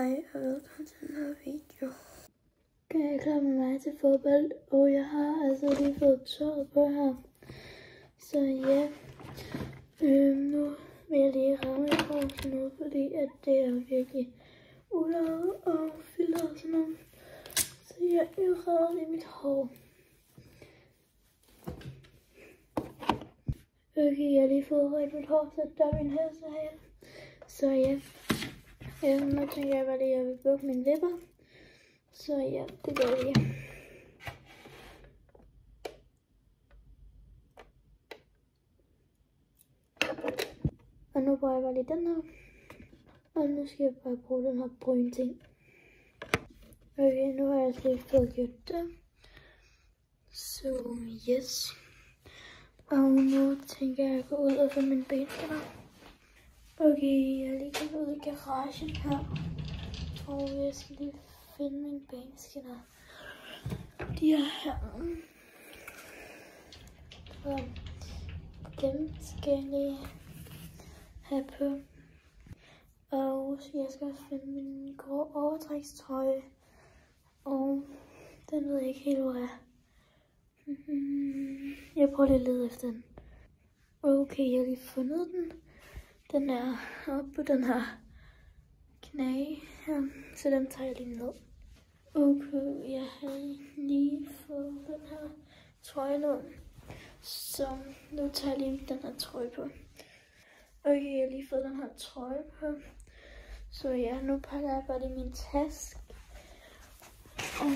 Hej og velkommen til den her video. Jeg er klar med mig til fodbold, og jeg har altså lige fået tøjet på her. Så ja, nu vil jeg lige ramme i håret nu, fordi at det er virkelig ulaget og filter og sådan noget. Så jeg redder lige mit hår. Okay, jeg har lige fået rent mit hår, så der er min helse her. Så ja, nu tænker jeg bare lige, at jeg vil bukke mine læber. Så ja, det gør vi. Og nu bruger jeg bare lige den her. Og nu skal jeg bare bruge den her brune ting. Okay, nu har jeg lige fået gjort det. Så yes. Og nu tænker jeg at gå ud og få mine benskinner. Okay, jeg er lige gået ud i garagen her. Og jeg skal lige finde mine benskinner. De er her. Så dem skal jeg lige have på. Og jeg skal også finde min grå overtrækstrøje. Og den ved jeg ikke helt, hvor er. Jeg prøver lige at lede efter den. Okay, jeg har lige fundet den. Den er oppe på den her knage her, så den tager jeg lige ned. Okay, jeg har lige fået den her trøje ned, så nu tager jeg lige den her trøje på. Okay, jeg har lige fået den her trøje på, så ja, nu pakker jeg bare lige min taske. Og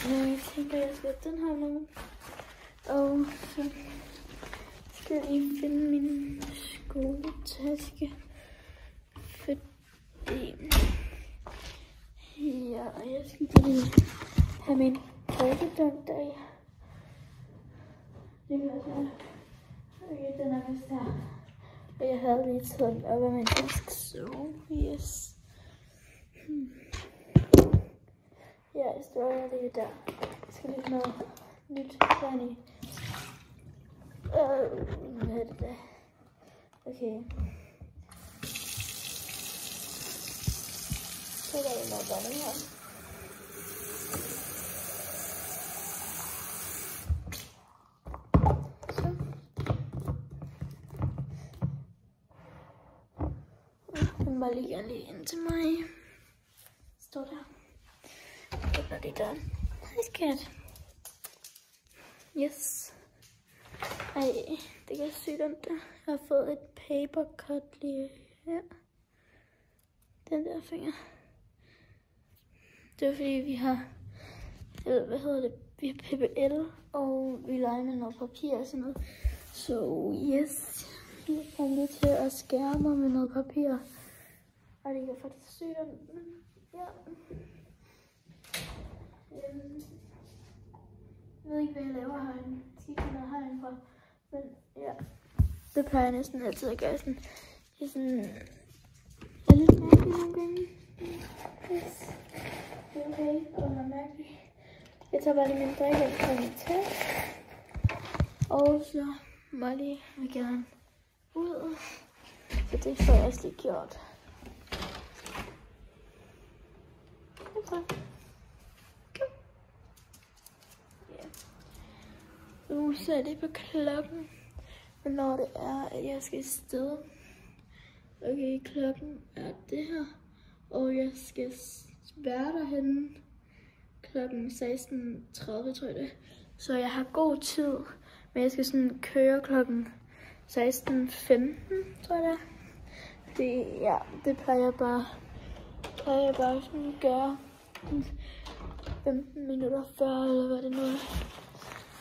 jeg tænker, jeg skal have den her med. Og så skal jeg lige finde min skoletaske, fordi ja, jeg skal lige have min drikkedunk deri. Det kan også okay, den er vist her. Og jeg havde lige taget den op af min taske, så yes. Ja, jeg står lige der. Jeg skal lige noget nyt vand i. Hvad er det der? Okay. Så er der noget vand her. Så. Den var lige gerne lige ind til mig. Står der. Det er det der. Hej skat. Yes. Ej, det kan sygt ondt der. Jeg har fået et papercut lige her. Den der finger. Det er fordi vi har, hvad hedder det, vi har PBL, og vi leger med noget papir og sådan noget. Så yes, jeg kommer lige til at skære mig med noget papir. Og det gør faktisk sygt ondt, men ja. Jeg ved ikke, hvad jeg laver herinde. Jeg skal ikke noget herinde fra. Men ja, det plejer jeg næsten altid at gøre sådan. Det er sådan, er lidt mærkeligt nogle gange. Yes. Det er okay, og det er mærkeligt. Jeg tager bare lige min drikke fra min taske. Og så må jeg lige gerne ud. Så det får jeg også lige gjort. Okay. Nu ser jeg lige på klokken, hvornår det er, at jeg skal afsted. Okay, klokken er det her, og jeg skal være derhenne klokken 16:30, tror jeg det. Så jeg har god tid, men jeg skal sådan køre klokken 16:15, tror jeg det er. Det, ja, det plejer jeg bare sådan at gøre 15 minutter før, eller hvad det nu er.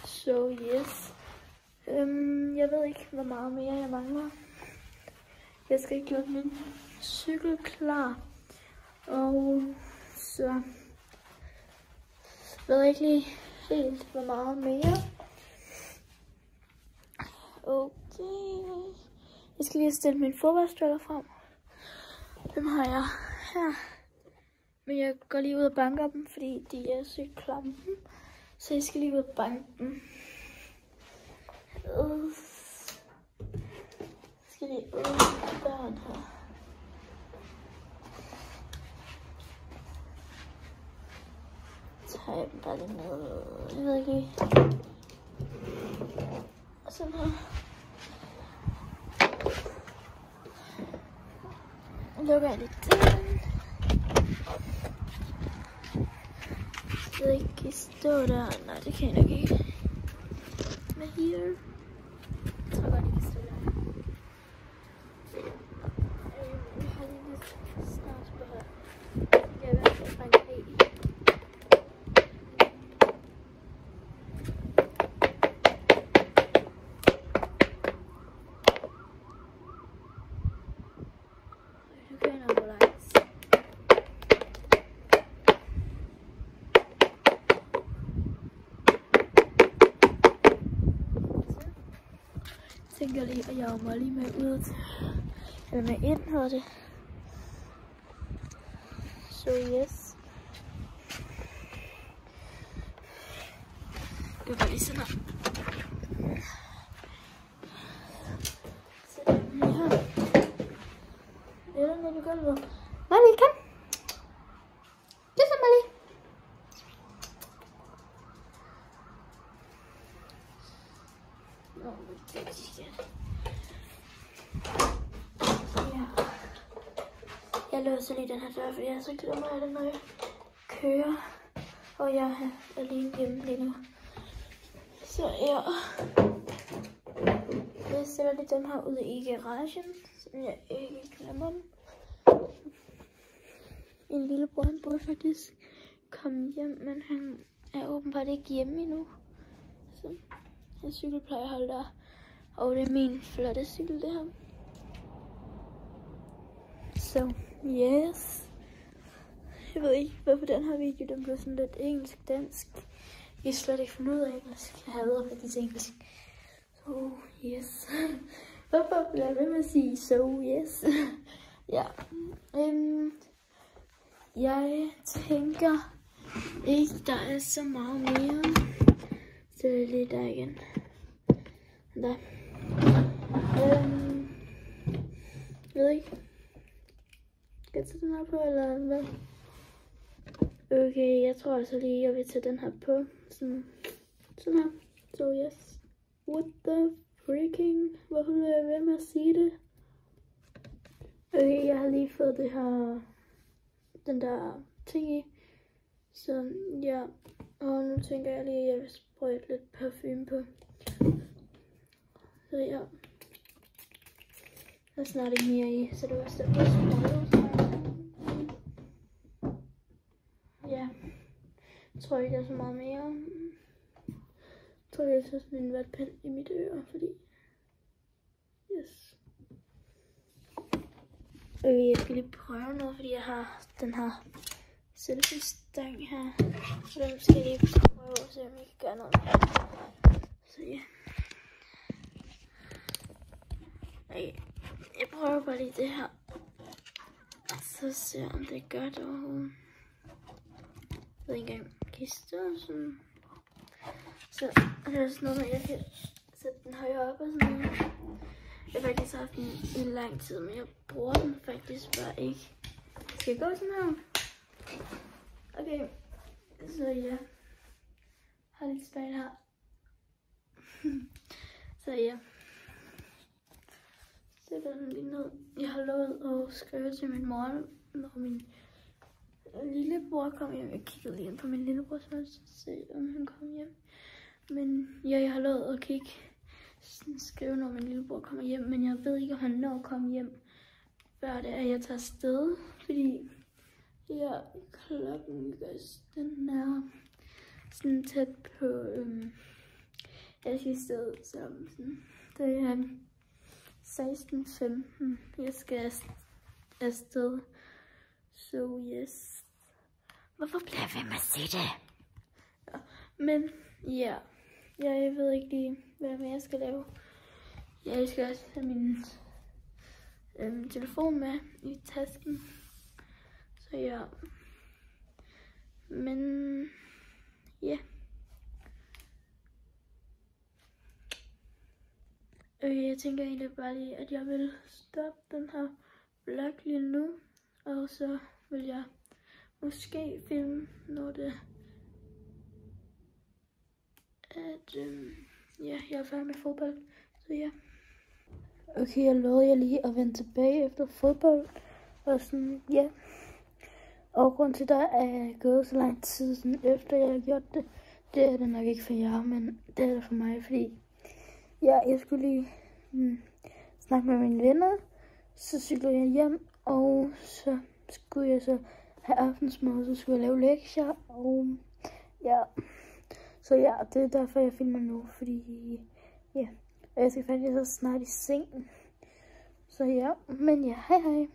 Så yes. Jeg ved ikke, hvor meget mere jeg mangler. Jeg skal ikke gjort min cykel klar. Og så ved jeg ikke lige helt, hvor meget mere. Okay. Jeg skal lige stille mine fodboldstøvler frem. Dem har jeg her. Men jeg går lige ud og banker dem, fordi de er sygt klamme. Så jeg skal lige ud og banke dem. Jeg skal lige ud af døren her. bare lige noget, jeg ved ikke lige. Og sådan her. Lukker jeg lidt den. Jeg ved ikke, kan I stå der? Nej, det kan jeg nok ikke. Men her. Jeg tror godt, I kan stå der. Jeg har lige lidt snart på her. Jeg er i hvert fald fra en krig. Jeg tænker lige, at jeg må lige med ud til, eller med ind, hedder det. So yes. Det var lige sådan her. Så den her. Det er den, du gulvet. Molly, kom. Det er så, Molly. Jeg låser lige den her dør, fordi jeg så glemmer jeg det, når jeg kører. Og jeg er alene hjemme lige nu. Så ja. Jeg sætter lige dem her ude i garagen, så jeg ikke glemmer dem. Min lillebror, han burde faktisk komme hjem, men han er åbenbart ikke hjemme endnu. Så hans cykel plejer at holde der. Og det er min flotte cykel, det her. Så, yes. Jeg ved ikke, hvorfor den her video, den blev sådan lidt engelsk-dansk. Jeg kan slet ikke finde ud af engelsk. Jeg hader faktisk engelsk. So, yes. Hvorfor bliver jeg ved med at sige so, yes? Ja. Jeg tænker ikke, der er så meget mere. Så det er lige der igen. Der. Jeg ved ikke. Skal jeg tage den her på, eller hvad? Okay, jeg tror altså lige, jeg vil tage den her på. Sådan her. So yes. What the freaking? Hvorfor vil jeg ved med at sige det? Okay, jeg har lige fået det her, den der ting i. Så ja, og nu tænker jeg lige, at jeg vil sprøjte lidt parfume på. Så ja. Der er snart ikke mere i, så det var stedet for sprøjte. Ja, jeg tror ikke, der er så meget mere. Jeg tror, jeg tager sådan en vatpind i mit øre, fordi... Yes. Jeg skal lige prøve noget, fordi jeg har den her selfie-stang her. Så den skal jeg lige prøve at se, om jeg kan gøre noget med. Så ja. Okay. Jeg prøver bare lige det her. Så ser jeg, om det gør det overhovedet. Jeg ved ikke engang, kan I stå sådan? Så det er sådan noget, at jeg kan sætte den højere op og sådan noget. Jeg har faktisk haft den i lang tid, men jeg bruger den faktisk bare ikke. Skal jeg gå sådan her? Okay, så ja. Har lidt spejl her. Så ja. Sætter den lige ned. Jeg har lovet at skrive til min mor, når min lillebror kom hjem. Jeg kiggede lige ind på min lillebror, så jeg se, om han kom hjem. Men ja, jeg har lovet at skrive, når min lillebror kommer hjem. Men jeg ved ikke, om han når at komme hjem, før det er, jeg tager afsted. Fordi ja, klokken, den er sådan tæt på jeg skal afsted. Så det er 16:15. Jeg skal afsted. So yes. Hvorfor bliver jeg ved med at sige det? Ja, men ja, jeg ved ikke lige, hvad mere jeg skal lave. Jeg skal også have min telefon med i tasken. Så ja. Men ja. Jeg tænker egentlig bare lige, at jeg vil stoppe den her vlog lige nu. Og så vil jeg måske filme, når det at jeg er færdig med fodbold. Så ja. Okay, jeg lovede jer lige at vende tilbage efter fodbold. Og sådan, ja. Og grund til, at der er gået så lang tid sådan, efter jeg har gjort det, det er det nok ikke for jer, men det er det for mig, fordi jeg skulle lige snakke med mine venner, så cyklede jeg hjem, og så skulle jeg så have aftensmad, så skulle jeg lave lektier, og ja, så ja, det er derfor, jeg filmer nu, fordi ja, og jeg skal faktisk så snart i seng, så ja, men ja, hej hej.